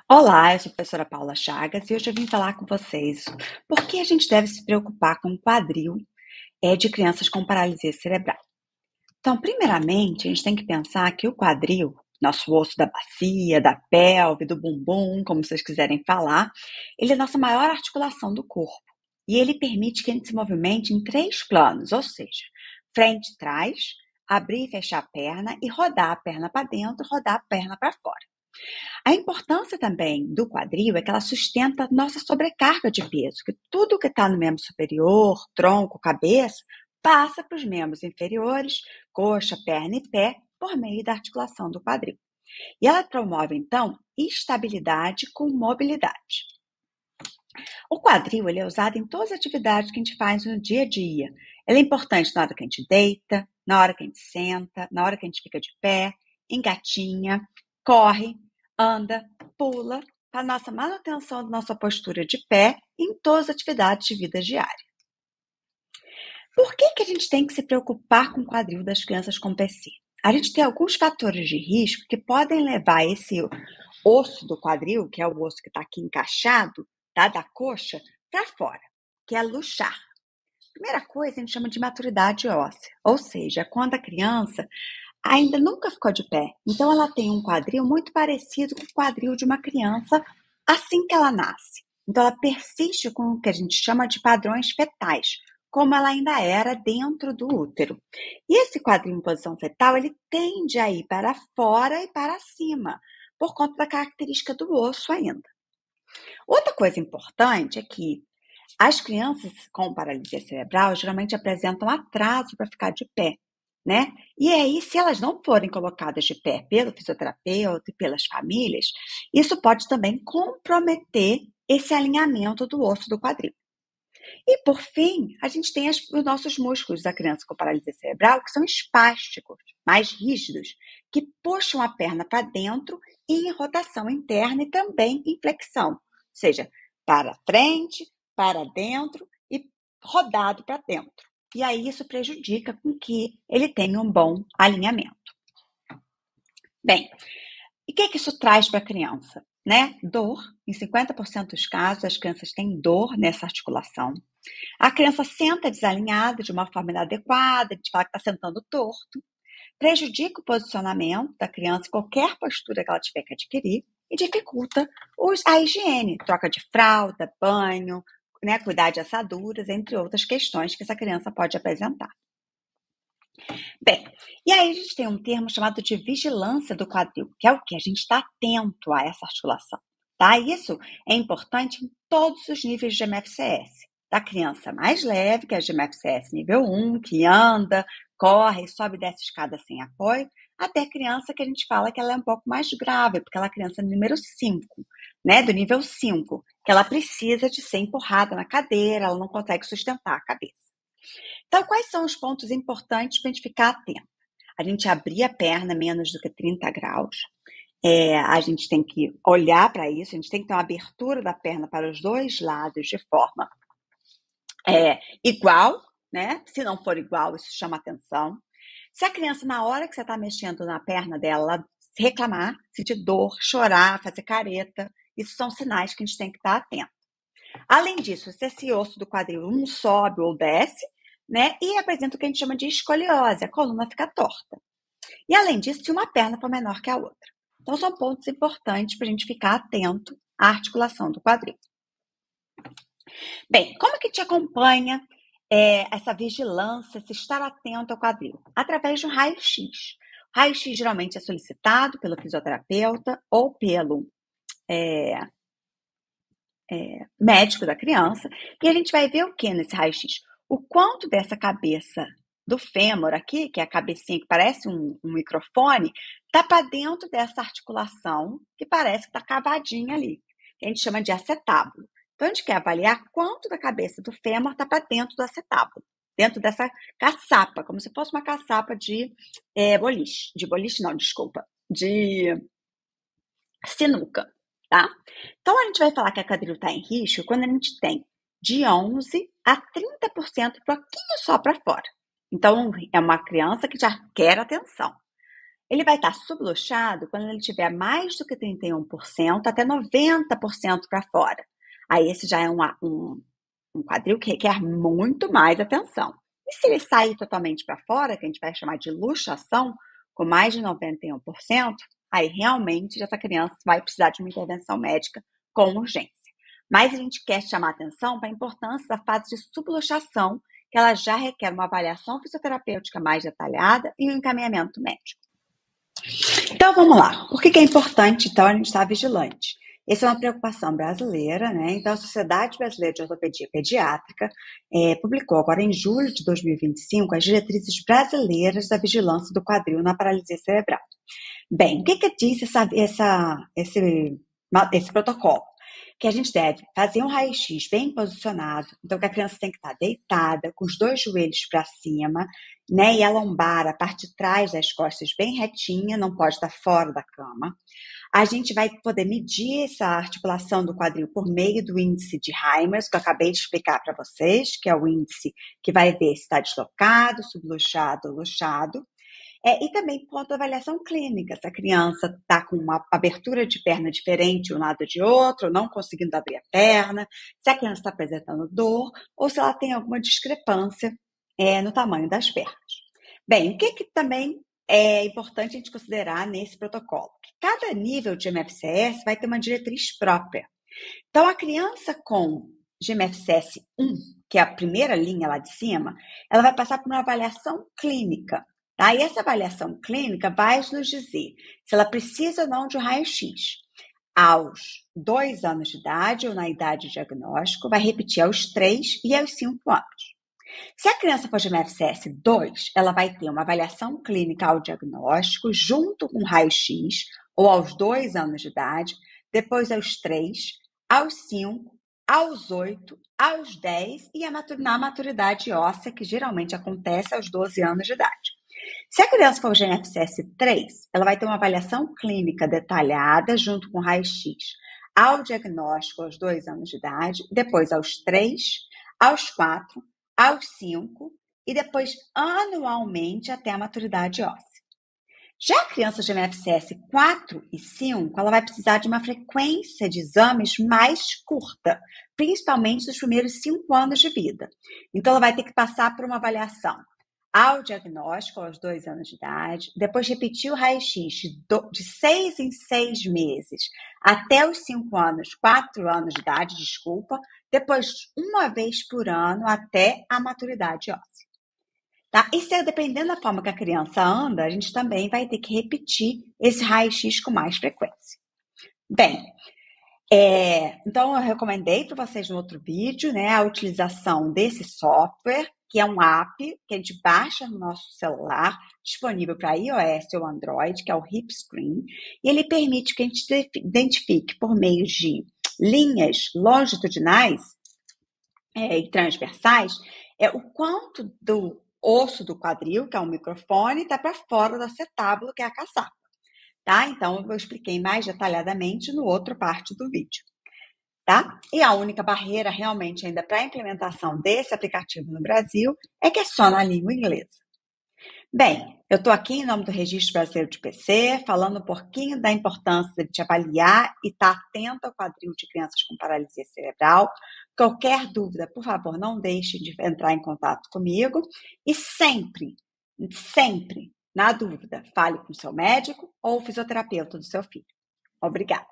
Olá, eu sou a professora Paula Chagas e hoje eu vim falar com vocês por que a gente deve se preocupar com o quadril de crianças com paralisia cerebral. Então, primeiramente, a gente tem que pensar que o quadril, nosso osso da bacia, da pelve, do bumbum, como vocês quiserem falar, ele é a nossa maior articulação do corpo. E ele permite que a gente se movimente em três planos, ou seja, frente e trás, abrir e fechar a perna e rodar a perna para dentro, rodar a perna para fora. A importância também do quadril é que ela sustenta a nossa sobrecarga de peso, que tudo que está no membro superior, tronco, cabeça, passa para os membros inferiores, coxa, perna e pé, por meio da articulação do quadril. E ela promove, então, estabilidade com mobilidade. O quadril ele é usado em todas as atividades que a gente faz no dia a dia. Ele é importante na hora que a gente deita, na hora que a gente senta, na hora que a gente fica de pé, engatinha, corre, anda, pula, para a nossa manutenção da nossa postura de pé em todas as atividades de vida diária. Por que a gente tem que se preocupar com o quadril das crianças com PC? A gente tem alguns fatores de risco que podem levar esse osso do quadril, que é o osso que está aqui encaixado, tá, da coxa, para fora, que é luxar. Primeira coisa, a gente chama de maturidade óssea, ou seja, quando a criança ainda nunca ficou de pé. Então, ela tem um quadril muito parecido com o quadril de uma criança assim que ela nasce. Então, ela persiste com o que a gente chama de padrões fetais, como ela ainda era dentro do útero. E esse quadril em posição fetal, ele tende a ir para fora e para cima, por conta da característica do osso ainda. Outra coisa importante é que as crianças com paralisia cerebral geralmente apresentam atraso para ficar de pé, né? E aí, se elas não forem colocadas de pé pelo fisioterapeuta e pelas famílias, isso pode também comprometer esse alinhamento do osso do quadril. E, por fim, a gente tem os nossos músculos da criança com paralisia cerebral, que são espásticos, mais rígidos, que puxam a perna para dentro em rotação interna e também em flexão, ou seja, para frente, para dentro e rodado para dentro. E aí isso prejudica com que ele tenha um bom alinhamento. Bem, e o que isso traz para a criança? Né? Dor. Em 50% dos casos, as crianças têm dor nessa articulação. A criança senta desalinhada de uma forma inadequada, a gente fala que está sentando torto, prejudica o posicionamento da criança, qualquer postura que ela tiver que adquirir, e dificulta a higiene, troca de fralda, banho, né, cuidar de assaduras, entre outras questões que essa criança pode apresentar. Bem, e aí a gente tem um termo chamado de vigilância do quadril, que é o que? A gente está atento a essa articulação, tá? Isso é importante em todos os níveis de MFCS. Da criança mais leve, que é a de MFCS nível 1, que anda, corre, sobe e desce escada sem apoio, até a criança que a gente fala que ela é um pouco mais grave, porque ela é a criança número 5, né, do nível 5, que ela precisa de ser empurrada na cadeira, ela não consegue sustentar a cabeça. Então, quais são os pontos importantes para a gente ficar atento? A gente abrir a perna menos do que 30 graus. A gente tem que olhar para isso, a gente tem que ter uma abertura da perna para os dois lados de forma igual, né? Se não for igual, isso chama atenção. Se a criança, na hora que você está mexendo na perna dela, reclamar, sentir dor, chorar, fazer careta, isso são sinais que a gente tem que estar atento. Além disso, se esse osso do quadril não sobe ou desce, né? E apresenta o que a gente chama de escoliose, a coluna fica torta. E além disso, se uma perna for menor que a outra. Então, são pontos importantes para a gente ficar atento à articulação do quadril. Bem, como que te acompanha essa vigilância, se estar atento ao quadril? Através do raio-x. Raio-x geralmente é solicitado pelo fisioterapeuta ou pelo médico da criança, e a gente vai ver o que nesse raio-x? O quanto dessa cabeça do fêmur aqui, que é a cabecinha que parece um microfone, está para dentro dessa articulação que parece que está cavadinha ali, que a gente chama de acetábulo. Então, a gente quer avaliar quanto da cabeça do fêmur está para dentro do acetábulo, dentro dessa caçapa, como se fosse uma caçapa de boliche. De boliche não, desculpa. De sinuca, tá? Então, a gente vai falar que a quadril está em risco quando a gente tem de 11 a 30% um pouquinho só para fora. Então, é uma criança que já quer atenção. Ele vai estar subluxado quando ele tiver mais do que 31% até 90% para fora. Aí esse já é um quadril que requer muito mais atenção. E se ele sair totalmente para fora, que a gente vai chamar de luxação, com mais de 91%, aí realmente essa criança vai precisar de uma intervenção médica com urgência. Mas a gente quer chamar atenção para a importância da fase de subluxação, que ela já requer uma avaliação fisioterapêutica mais detalhada e um encaminhamento médico. Então vamos lá. Por que é importante então a gente estar vigilante? Essa é uma preocupação brasileira, né? Então a Sociedade Brasileira de Ortopedia Pediátrica publicou agora em julho de 2025 as diretrizes brasileiras da vigilância do quadril na paralisia cerebral. Bem, o que diz esse protocolo? Que a gente deve fazer um raio-x bem posicionado, então que a criança tem que estar deitada, com os dois joelhos para cima, né? E a lombar, a parte de trás das costas bem retinha, não pode estar fora da cama. A gente vai poder medir essa articulação do quadril por meio do índice de Heimers, que eu acabei de explicar para vocês, que é o índice que vai ver se está deslocado, subluxado ou luxado. E também ponto de avaliação clínica, se a criança está com uma abertura de perna diferente um lado de outro, não conseguindo abrir a perna, se a criança está apresentando dor, ou se ela tem alguma discrepância no tamanho das pernas. Bem, o que também é importante a gente considerar nesse protocolo? Que cada nível de MFCS vai ter uma diretriz própria. Então, a criança com GMFCS 1, que é a primeira linha lá de cima, ela vai passar por uma avaliação clínica. Tá? E essa avaliação clínica vai nos dizer se ela precisa ou não de um raio-x. Aos 2 anos de idade ou na idade de diagnóstico, vai repetir aos 3 e aos 5 anos. Se a criança for de MFCS 2, ela vai ter uma avaliação clínica ao diagnóstico, junto com raio-x, ou aos 2 anos de idade, depois aos 3, aos 5, aos 8, aos 10 e na maturidade óssea, que geralmente acontece aos 12 anos de idade. Se a criança for GMFCS 3, ela vai ter uma avaliação clínica detalhada junto com raio-x ao diagnóstico aos 2 anos de idade, depois aos 3, aos 4, aos 5 e depois anualmente até a maturidade óssea. Já a criança GMFCS 4 e 5, ela vai precisar de uma frequência de exames mais curta, principalmente nos primeiros 5 anos de vida. Então, ela vai ter que passar por uma avaliação ao diagnóstico, aos 2 anos de idade, depois repetir o raio-x de 6 em 6 meses, até os 5 anos, 4 anos de idade, depois uma vez por ano até a maturidade óssea. Tá? E dependendo da forma que a criança anda, a gente também vai ter que repetir esse raio-x com mais frequência. Bem, então eu recomendei para vocês no outro vídeo, né, a utilização desse software, que é um app que a gente baixa no nosso celular, disponível para iOS ou Android, que é o HipScreen, e ele permite que a gente identifique por meio de linhas longitudinais e transversais o quanto do osso do quadril, que é o microfone, está para fora do acetábulo, que é a caçapa. Tá? Então, eu expliquei mais detalhadamente no outro parte do vídeo. Tá? E a única barreira realmente ainda para a implementação desse aplicativo no Brasil é que é só na língua inglesa. Bem, eu estou aqui em nome do Registro Brasileiro de PC, falando um pouquinho da importância de avaliar e estar atento ao quadril de crianças com paralisia cerebral. Qualquer dúvida, por favor, não deixe de entrar em contato comigo. E sempre, na dúvida, fale com o seu médico ou o fisioterapeuta do seu filho. Obrigada.